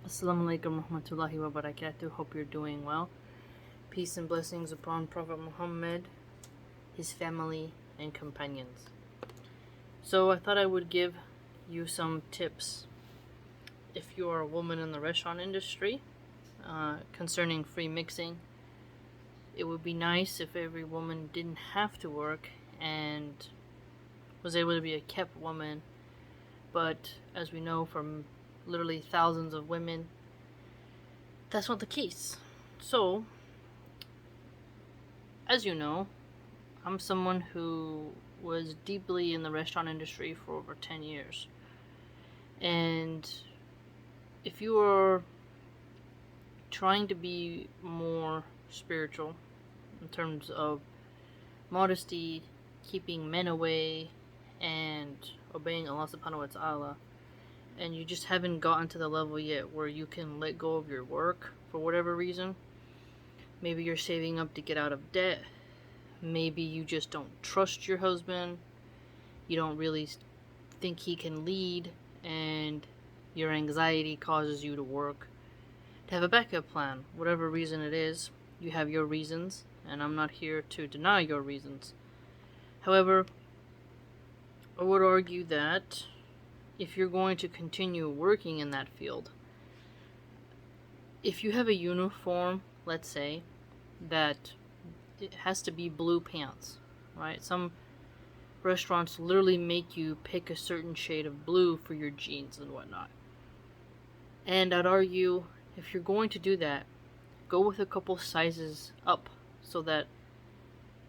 Assalamu alaikum rahmatullahi wa barakatuh. Hope you're doing well. Peace and blessings upon Prophet Muhammad, his family, and companions. So I thought I would give you some tips if you are a woman in the restaurant industry concerning free mixing. It would be nice if every woman didn't have to work and was able to be a kept woman. But as we know from literally thousands of women, that's not the case. So, as you know, I'm someone who was deeply in the restaurant industry for over 10 years. And if you are trying to be more spiritual in terms of modesty, keeping men away, and obeying Allah subhanahu wa ta'ala, and you just haven't gotten to the level yet where you can let go of your work for whatever reason, maybe you're saving up to get out of debt, maybe you just don't trust your husband, you don't really think he can lead, and your anxiety causes you to work, to have a backup plan. Whatever reason it is, you have your reasons, and I'm not here to deny your reasons. However, I would argue that if you're going to continue working in that field, if you have a uniform, let's say, that it has to be blue pants, right? Some restaurants literally make you pick a certain shade of blue for your jeans and whatnot. And I'd argue if you're going to do that, go with a couple sizes up so that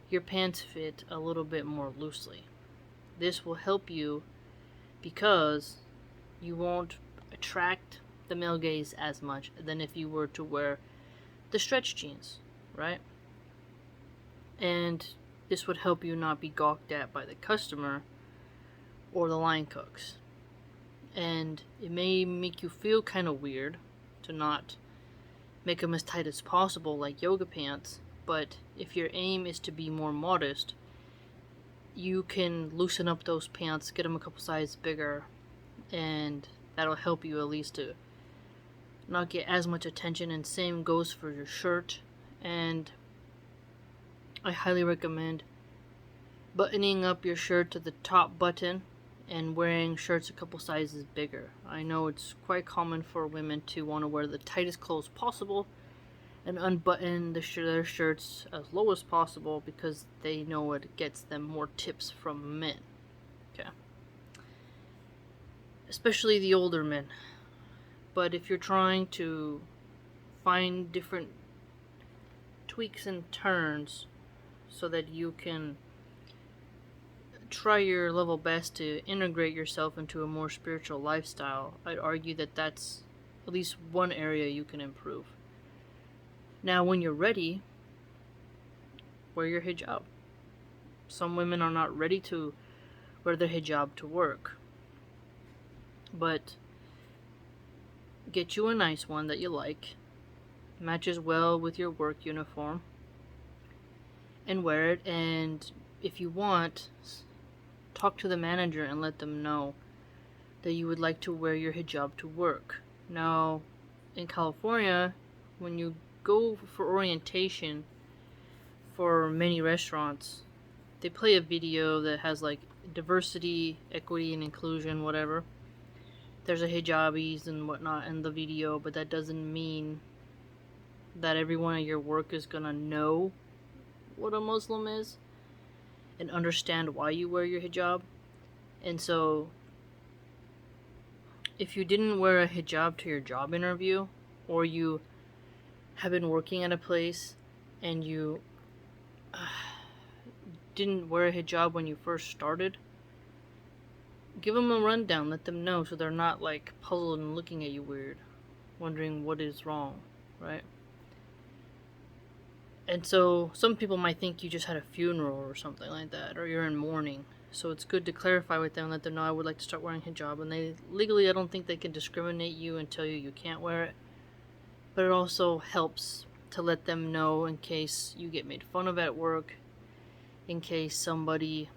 your pants fit a little bit more loosely. This will help you because you won't attract the male gaze as much than if you were to wear the stretch jeans, right? And this would help you not be gawked at by the customer or the line cooks. And it may make you feel kind of weird to not make them as tight as possible like yoga pants, but if your aim is to be more modest, you can loosen up those pants, get them a couple sizes bigger, and that'll help you at least to not get as much attention. And same goes for your shirt. And I highly recommend buttoning up your shirt to the top button and wearing shirts a couple sizes bigger. I know it's quite common for women to want to wear the tightest clothes possible and unbutton their shirts as low as possible because they know it gets them more tips from men. Okay. Especially the older men. But if you're trying to find different tweaks and turns so that you can try your level best to integrate yourself into a more spiritual lifestyle, I'd argue that that's at least one area you can improve. Now, when you're ready, wear your hijab. Some women are not ready to wear their hijab to work, but get you a nice one that you like, matches well with your work uniform, and wear it. And if you want, talk to the manager and let them know that you would like to wear your hijab to work. Now, in California, when you go for orientation for many restaurants, they play a video that has like diversity, equity, and inclusion, whatever. There's a hijabis and whatnot in the video, but that doesn't mean that everyone at your work is gonna know what a Muslim is and understand why you wear your hijab. And so, if you didn't wear a hijab to your job interview, or you have been working at a place and you didn't wear a hijab when you first started, give them a rundown, let them know so they're not like puzzled and looking at you weird, wondering what is wrong, right? And so some people might think you just had a funeral or something like that, or you're in mourning. So it's good to clarify with them, let them know I would like to start wearing hijab. And they legally, I don't think they can discriminate you and tell you you can't wear it. But it also helps to let them know in case you get made fun of at work, in case somebody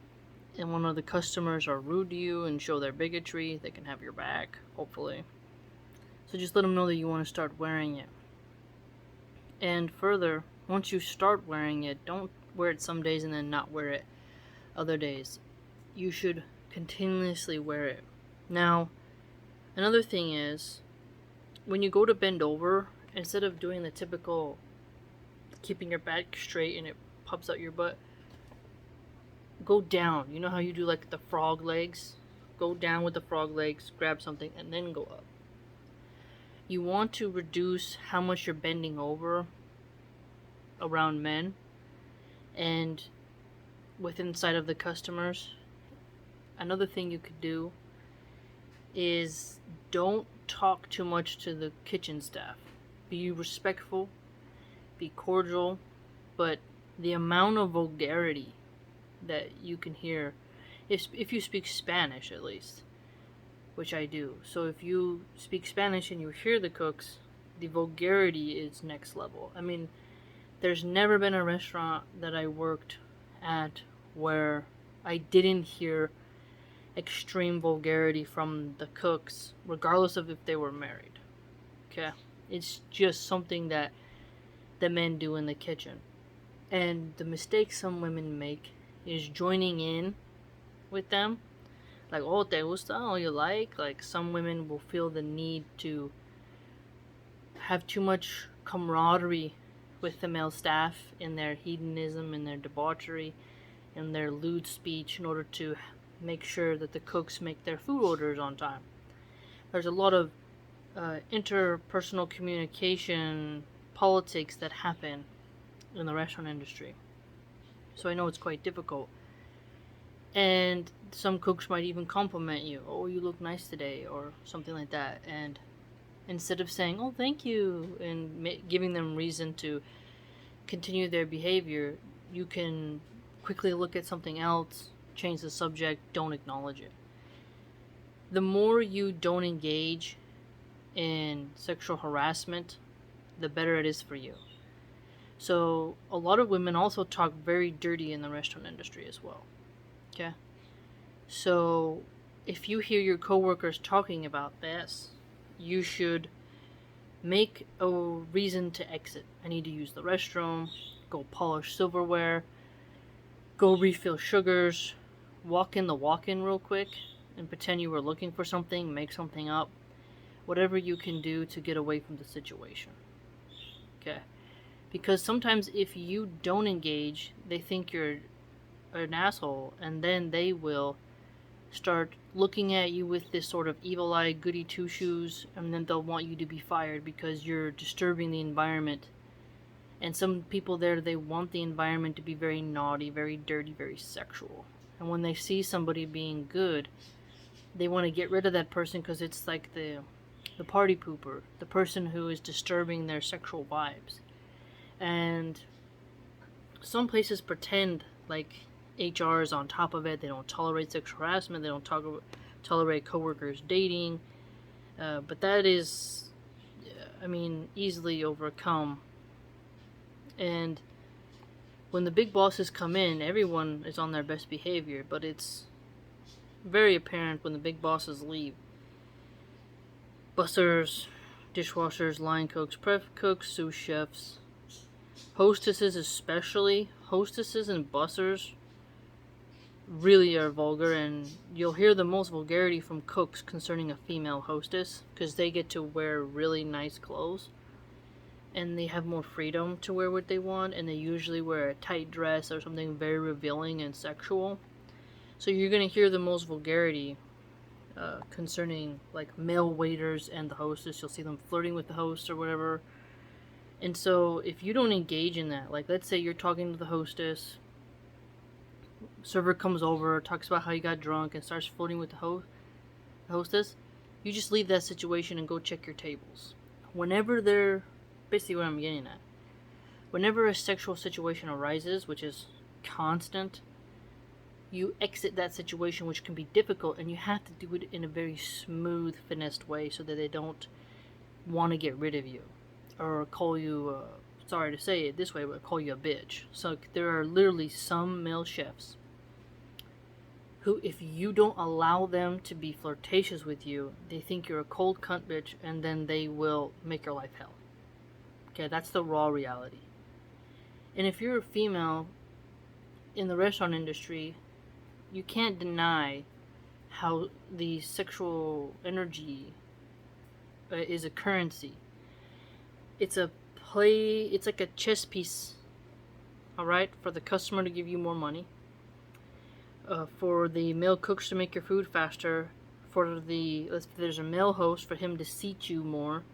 and one of the customers are rude to you and show their bigotry, they can have your back, hopefully. So just let them know that you want to start wearing it. And further, once you start wearing it, don't wear it some days and then not wear it other days. You should continuously wear it. Now, another thing is, when you go to bend over, instead of doing the typical keeping your back straight and it pops out your butt, go down. You know how you do like the frog legs? Go down with the frog legs, grab something, and then go up. You want to reduce how much you're bending over around men and with inside of the customers. Another thing you could do is don't talk too much to the kitchen staff. Be respectful, be cordial, but the amount of vulgarity that you can hear, if you speak Spanish at least, which I do. So if you speak Spanish and you hear the cooks, the vulgarity is next level. I mean, there's never been a restaurant that I worked at where I didn't hear extreme vulgarity from the cooks, regardless of if they were married. Okay? It's just something that the men do in the kitchen. And the mistake some women make is joining in with them. Like, oh, te gusta? Oh, you like? Like, some women will feel the need to have too much camaraderie with the male staff in their hedonism, in their debauchery, in their lewd speech in order to make sure that the cooks make their food orders on time. There's a lot of interpersonal communication politics that happen in the restaurant industry. So I know it's quite difficult. And some cooks might even compliment you. Oh, you look nice today, or something like that. And instead of saying, oh, thank you, and giving them reason to continue their behavior, you can quickly look at something else, change the subject, don't acknowledge it. The more you don't engage in sexual harassment, the better it is for you. So a lot of women also talk very dirty in the restaurant industry as well. Okay? So if you hear your coworkers talking about this, you should make a reason to exit. I need to use the restroom, go polish silverware, go refill sugars, walk in the walk-in real quick and pretend you were looking for something, make something up. Whatever you can do to get away from the situation. Okay? Because sometimes if you don't engage, they think you're an asshole, and then they will start looking at you with this sort of evil eye, goody two shoes, and then they'll want you to be fired because you're disturbing the environment. And some people there, they want the environment to be very naughty, very dirty, very sexual. And when they see somebody being good, they want to get rid of that person because it's like the party pooper, the person who is disturbing their sexual vibes. And some places pretend like HR is on top of it. They don't tolerate sexual harassment. They don't tolerate coworkers dating. But that is, easily overcome. And when the big bosses come in, everyone is on their best behavior. But it's very apparent when the big bosses leave. Bussers, dishwashers, line cooks, prep cooks, sous chefs, hostesses especially. Hostesses and bussers really are vulgar, and you'll hear the most vulgarity from cooks concerning a female hostess because they get to wear really nice clothes and they have more freedom to wear what they want, and they usually wear a tight dress or something very revealing and sexual. So you're going to hear the most vulgarity concerning like male waiters and the hostess. You'll see them flirting with the host or whatever. And so if you don't engage in that, like let's say you're talking to the hostess, server comes over, talks about how you got drunk and starts flirting with the hostess, you just leave that situation and go check your tables. Basically what I'm getting at, whenever a sexual situation arises, which is constant, you exit that situation, which can be difficult, and you have to do it in a very smooth, finessed way so that they don't want to get rid of you or call you, sorry to say it this way, but call you a bitch. So there are literally some male chefs who, if you don't allow them to be flirtatious with you, they think you're a cold cunt bitch, and then they will make your life hell. Okay, that's the raw reality. And if you're a female in the restaurant industry, you can't deny how the sexual energy is a currency. It's a play, it's like a chess piece, alright, for the customer to give you more money, for the male cooks to make your food faster, for if there's a male host, for him to seat you more.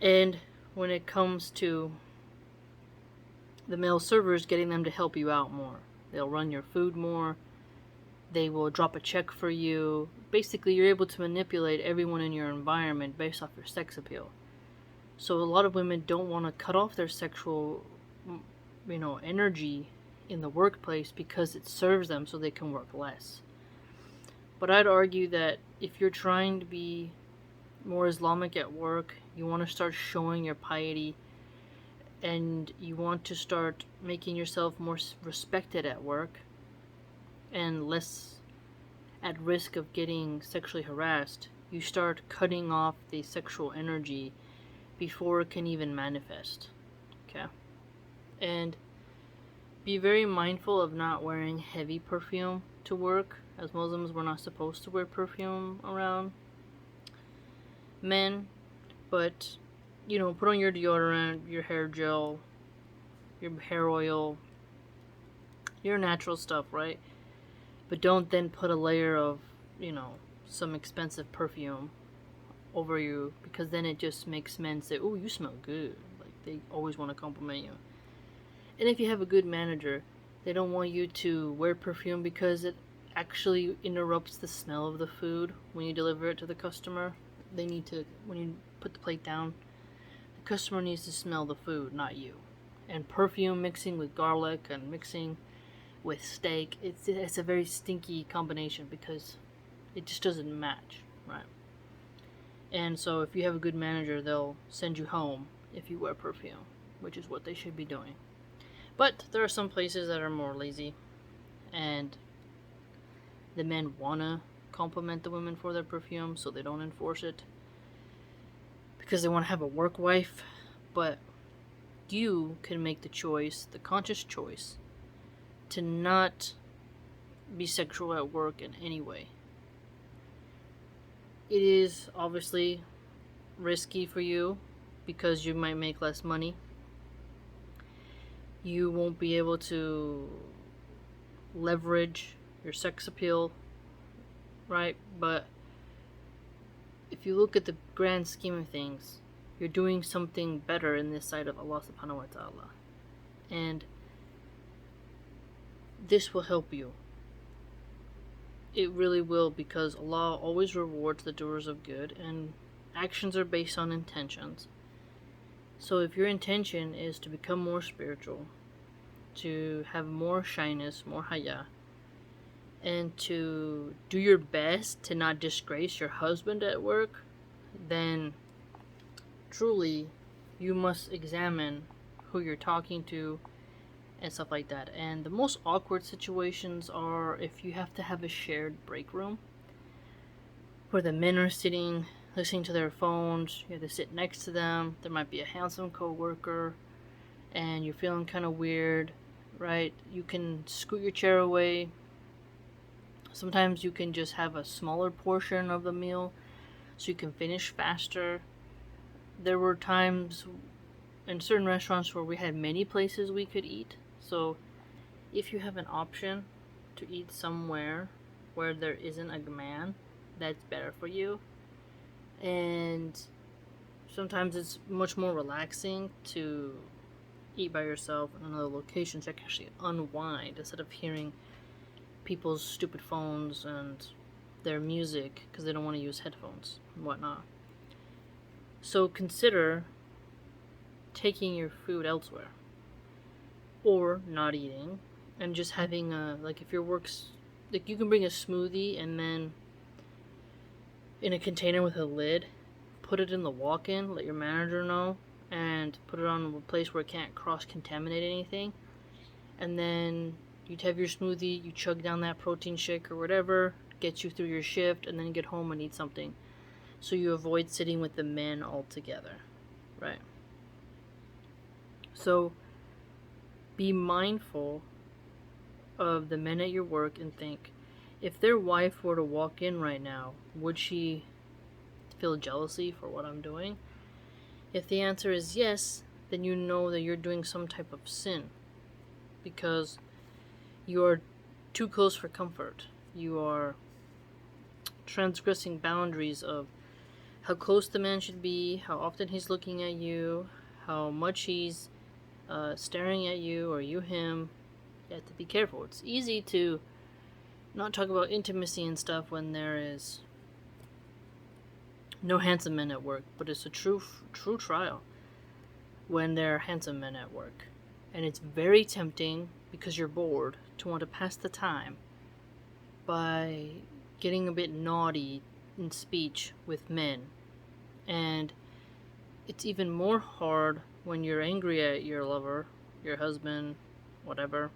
And when it comes to the male servers, getting them to help you out more. They'll run your food more. They will drop a check for you. Basically, you're able to manipulate everyone in your environment based off your sex appeal. So a lot of women don't want to cut off their sexual, energy in the workplace because it serves them so they can work less. But I'd argue that if you're trying to be more Islamic at work, you want to start showing your piety, and you want to start making yourself more respected at work and less at risk of getting sexually harassed, you start cutting off the sexual energy before it can even manifest. Okay? And be very mindful of not wearing heavy perfume to work. As Muslims, we're not supposed to wear perfume around men, but put on your deodorant, your hair gel, your hair oil, your natural stuff, right? But don't then put a layer of, some expensive perfume over you, because then it just makes men say, "Oh, you smell good." Like, they always want to compliment you. And if you have a good manager, they don't want you to wear perfume because it actually interrupts the smell of the food when you deliver it to the customer. When you put the plate down, the customer needs to smell the food, not you. And perfume mixing with garlic and mixing with steak, it's a very stinky combination because it just doesn't match, right? And so if you have a good manager, they'll send you home if you wear perfume, which is what they should be doing. But there are some places that are more lazy, and the men wanna compliment the women for their perfume, so they don't enforce it because they want to have a work wife. But you can make the choice, the conscious choice, to not be sexual at work in any way. It is obviously risky for you because you might make less money. You won't be able to leverage your sex appeal, right? But if you look at the grand scheme of things, you're doing something better in this sight of Allah subhanahu wa ta'ala. And this will help you. It really will, because Allah always rewards the doers of good, and actions are based on intentions. So if your intention is to become more spiritual, to have more shyness, more haya, and to do your best to not disgrace your husband at work, then truly you must examine who you're talking to and stuff like that. And the most awkward situations are if you have to have a shared break room where the men are sitting listening to their phones, you have to sit next to them, there might be a handsome co-worker, and you're feeling kind of weird, right? You can scoot your chair away. Sometimes you can just have a smaller portion of the meal so you can finish faster. There were times in certain restaurants where we had many places we could eat. So if you have an option to eat somewhere where there isn't a man, that's better for you. And sometimes it's much more relaxing to eat by yourself in another location, so you can actually unwind instead of hearing people's stupid phones and their music because they don't want to use headphones and whatnot. So consider taking your food elsewhere, or not eating and just having if your work's like, you can bring a smoothie and then in a container with a lid, put it in the walk-in, let your manager know, and put it on a place where it can't cross-contaminate anything. And then, You'd have your smoothie, you chug down that protein shake or whatever, gets you through your shift, and then get home and eat something. So you avoid sitting with the men altogether, right? So be mindful of the men at your work and think, if their wife were to walk in right now, would she feel jealousy for what I'm doing? If the answer is yes, then you know that you're doing some type of sin, because you are too close for comfort. You are transgressing boundaries of how close the man should be, how often he's looking at you, how much he's staring at you or you him. You have to be careful. It's easy to not talk about intimacy and stuff when there is no handsome men at work, but it's a true trial when there are handsome men at work. And it's very tempting, because you're bored, to want to pass the time by getting a bit naughty in speech with men. And it's even more hard when you're angry at your lover, your husband, whatever,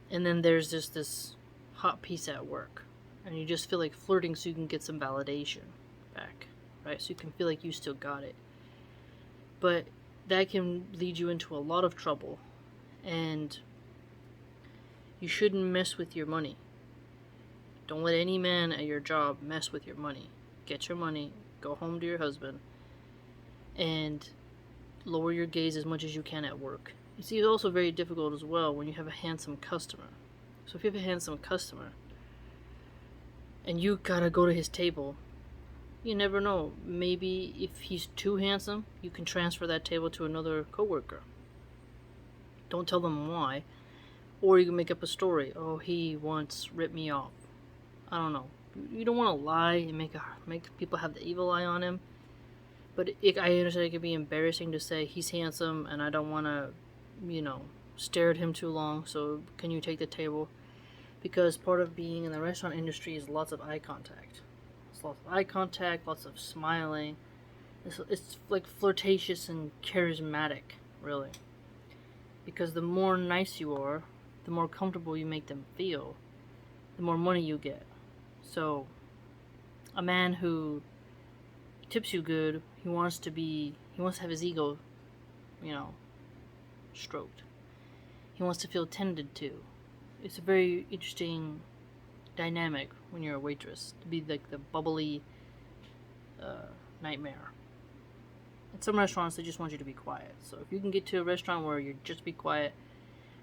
and then there's just this hot piece at work, and you just feel like flirting so you can get some validation back, right? So you can feel like you still got it. But that can lead you into a lot of trouble, and you shouldn't mess with your money. Don't let any man at your job mess with your money. Get your money, go home to your husband, and lower your gaze as much as you can at work. You see, it's also very difficult as well when you have a handsome customer. So if you have a handsome customer and you gotta go to his table, you never know. Maybe if he's too handsome, you can transfer that table to another coworker. Don't tell them why. Or you can make up a story. Oh, he once ripped me off. I don't know. You don't want to lie and make people have the evil eye on him. But I understand it could be embarrassing to say he's handsome and I don't want to, stare at him too long. So can you take the table? Because part of being in the restaurant industry is lots of eye contact. It's lots of eye contact, lots of smiling. It's like flirtatious and charismatic, really. Because the more nice you are, the more comfortable you make them feel, the more money you get. So a man who tips you good, he wants to have his ego, stroked. He wants to feel tended to. It's a very interesting dynamic when you're a waitress, to be like the bubbly nightmare. At some restaurants, they just want you to be quiet. So if you can get to a restaurant where you just be quiet,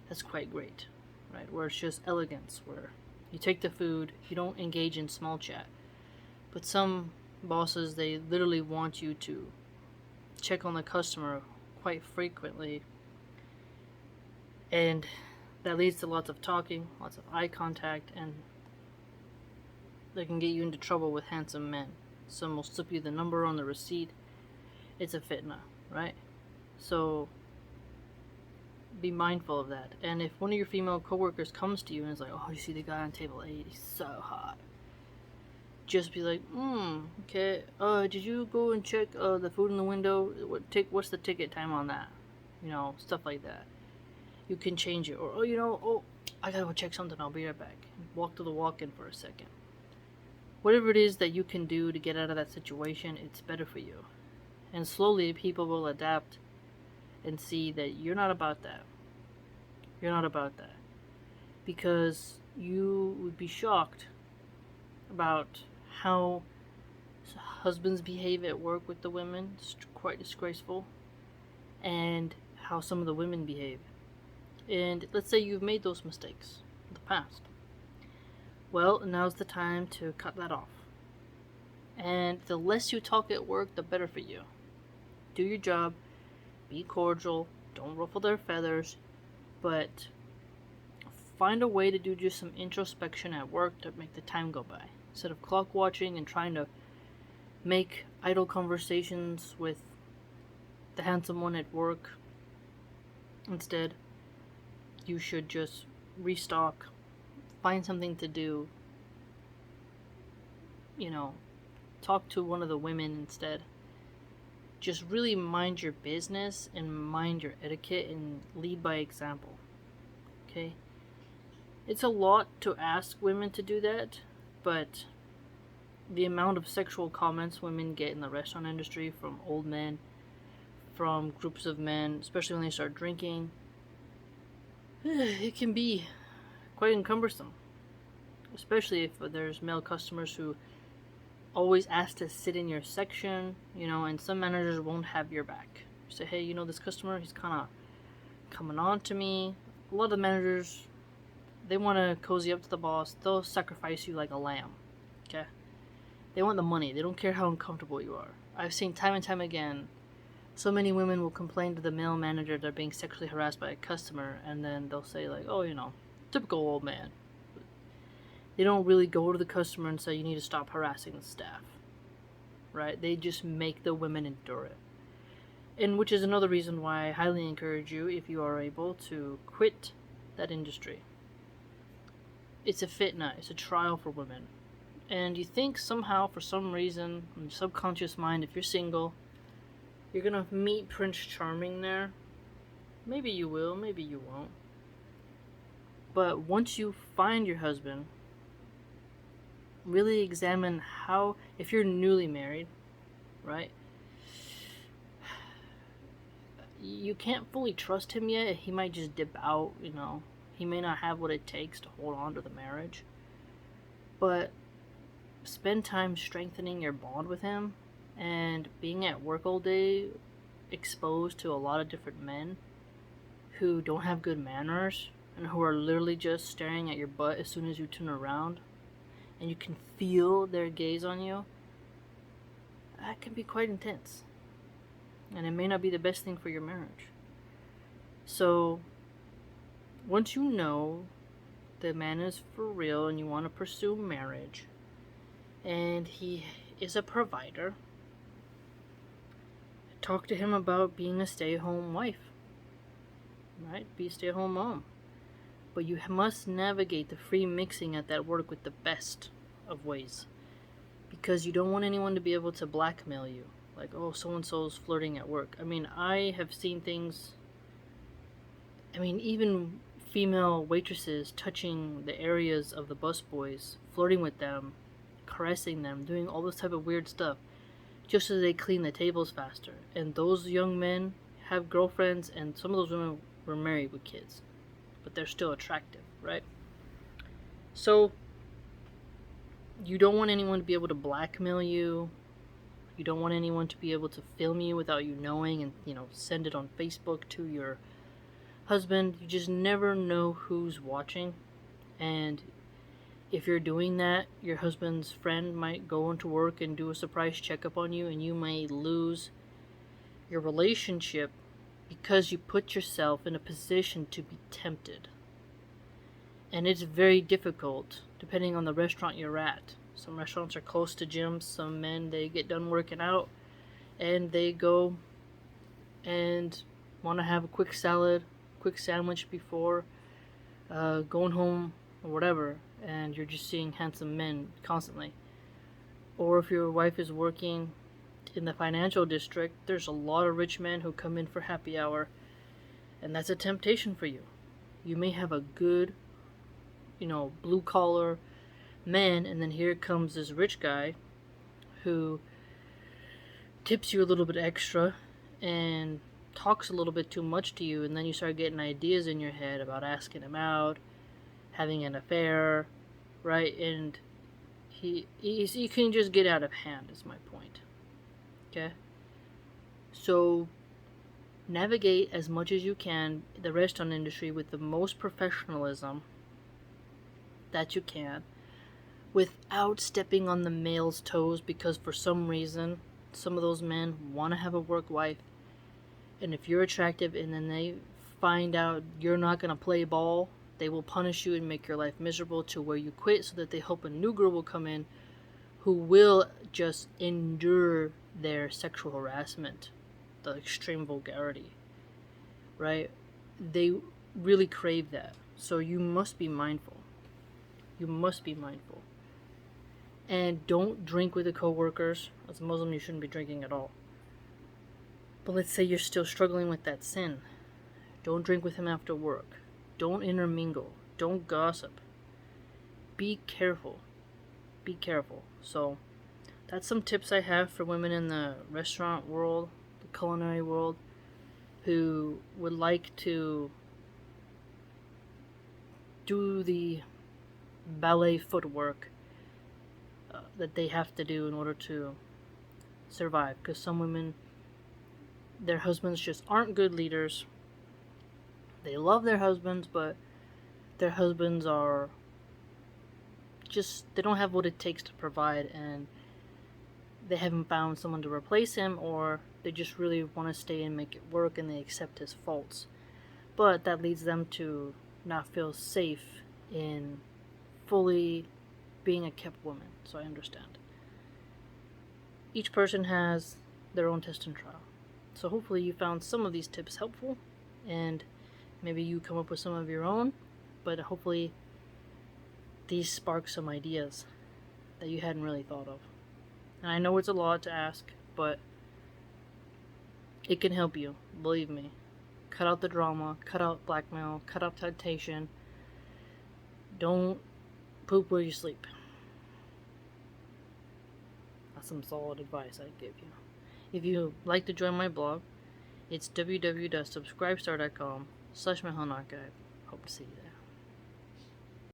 that's quite great, right? Where it's just elegance, where you take the food, you don't engage in small chat. But some bosses, they literally want you to check on the customer quite frequently, and that leads to lots of talking, lots of eye contact, and they can get you into trouble with handsome men. Some will slip you the number on the receipt. It's a fitna, right? So be mindful of that. And if one of your female coworkers comes to you and is like, oh, you see the guy on table 8, he's so hot, just be like, okay, did you go and check the food in the window? What's the ticket time on that? Stuff like that. You can change it. Or, I gotta go check something, I'll be right back. Walk to the walk-in for a second. Whatever it is that you can do to get out of that situation, it's better for you. And slowly people will adapt and see that you're not about that. You're not about that. Because you would be shocked about how husbands behave at work with the women. It's quite disgraceful. And how some of the women behave. And let's say you've made those mistakes in the past. Well, now's the time to cut that off. And the less you talk at work, the better for you. Do your job, be cordial, don't ruffle their feathers, but find a way to do just some introspection at work to make the time go by. Instead of clock watching and trying to make idle conversations with the handsome one at work, instead, you should just restock, find something to do, talk to one of the women instead. Just really mind your business and mind your etiquette and lead by example. Okay? It's a lot to ask women to do that, but the amount of sexual comments women get in the restaurant industry from old men, from groups of men, especially when they start drinking, it can be quite cumbersome. Especially if there's male customers who always ask to sit in your section, and some managers won't have your back. Say, hey, this customer, he's kind of coming on to me. A lot of the managers, they want to cozy up to the boss. They'll sacrifice you like a lamb. Okay? They want the money. They don't care how uncomfortable you are. I've seen time and time again, so many women will complain to the male manager they're being sexually harassed by a customer, and then they'll say like, oh, typical old man. They don't really go to the customer and say you need to stop harassing the staff. Right? They just make the women endure it. And which is another reason why I highly encourage you, if you are able, to quit that industry. It's a fitna, it's a trial for women. And you think somehow, for some reason, in your subconscious mind, if you're single, you're gonna meet Prince Charming there. Maybe you will, maybe you won't. But once you find your husband, really examine how, if you're newly married, right? You can't fully trust him yet. He might just dip out, He may not have what it takes to hold on to the marriage. But spend time strengthening your bond with him, and being at work all day, exposed to a lot of different men who don't have good manners and who are literally just staring at your butt as soon as you turn around, and you can feel their gaze on you. That can be quite intense. And it may not be the best thing for your marriage. So, once you know the man is for real and you want to pursue marriage, and he is a provider, talk to him about being a stay-at-home wife. Right? Be a stay-at-home mom. But you must navigate the free mixing at that work with the best of ways. Because you don't want anyone to be able to blackmail you. Like, oh, so-and-so's flirting at work. I have seen things... even female waitresses touching the areas of the busboys, flirting with them, caressing them, doing all this type of weird stuff, just so they clean the tables faster. And those young men have girlfriends, and some of those women were married with kids. But they're still attractive, right? So, you don't want anyone to be able to blackmail you. You don't want anyone to be able to film you without you knowing and, send it on Facebook to your husband. You just never know who's watching. And if you're doing that, your husband's friend might go into work and do a surprise checkup on you, and you may lose your relationship because you put yourself in a position to be tempted. And it's very difficult depending on the restaurant you're at. Some restaurants are close to gyms. Some men, they get done working out and they go and want to have a quick salad, quick sandwich before going home or whatever, and you're just seeing handsome men constantly. Or if your wife is working in the financial district, there's a lot of rich men who come in for happy hour, and that's a temptation for you. You may have a good, blue collar man, and then here comes this rich guy who tips you a little bit extra and talks a little bit too much to you, and then you start getting ideas in your head about asking him out, having an affair, right? And he can just get out of hand, is my point. Okay? So, navigate as much as you can the restaurant industry with the most professionalism that you can, without stepping on the male's toes, because for some reason, some of those men want to have a work wife, and if you're attractive and then they find out you're not going to play ball, they will punish you and make your life miserable to where you quit, so that they hope a new girl will come in who will just endure their sexual harassment, the extreme vulgarity, right? They really crave that. So you must be mindful. You must be mindful. And don't drink with the co-workers. As a Muslim, you shouldn't be drinking at all. But let's say you're still struggling with that sin. Don't drink with him after work. Don't intermingle. don't gossip. Be careful. Be careful. So, that's some tips I have for women in the restaurant world, the culinary world, who would like to do the ballet footwork that they have to do in order to survive. Because some women, their husbands just aren't good leaders. They love their husbands, but their husbands are just, they don't have what it takes to provide, and they haven't found someone to replace him, or they just really want to stay and make it work and they accept his faults. But that leads them to not feel safe in fully being a kept woman. So I understand. Each person has their own test and trial. So hopefully you found some of these tips helpful, and maybe you come up with some of your own, but hopefully these spark some ideas that you hadn't really thought of. And I know it's a lot to ask, but it can help you, believe me. Cut out the drama, cut out blackmail, cut out temptation. Don't poop where you sleep. That's some solid advice I'd give you. If you'd like to join my blog, it's www.subscribestar.com/MilahanArchive. Hope to see you there.